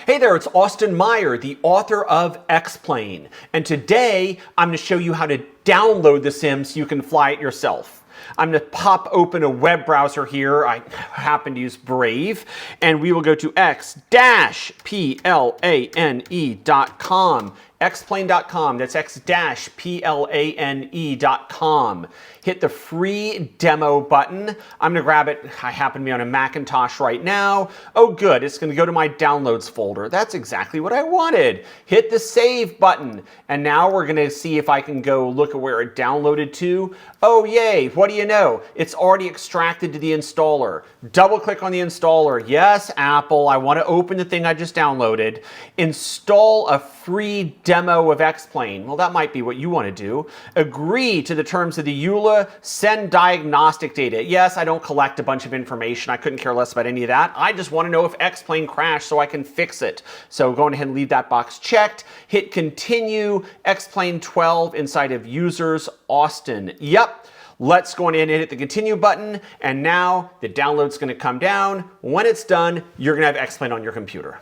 Hey there, it's Austin Meyer, the author of X-Plane. And today I'm going to show you how to download the sim so you can fly it yourself. I'm going to pop open a web browser here. I happen to use Brave. And we will go to x-plane.com. Xplane.com. That's x-plane.com. Hit the free demo button. I'm going to grab it. I happen to be on a Macintosh right now. Oh, good. It's going to go to my downloads folder. That's exactly what I wanted. Hit the save button. And now we're going to see if I can go look at where it downloaded to. Oh, yay. What do you know? It's already extracted to the installer. Double click on the installer. Yes, Apple. I want to open the thing I just downloaded. Install a free demo of X-Plane. Well, that might be what you want to do. Agree to the terms of the EULA. Send diagnostic data. Yes, I don't collect a bunch of information. I couldn't care less about any of that. I just want to know if X-Plane crashed so I can fix it. So go ahead and leave that box checked. Hit continue. X-Plane 12 inside of users Austin. Yep. Let's go in and hit the continue button. And now the download's going to come down. When it's done, you're going to have X-Plane on your computer.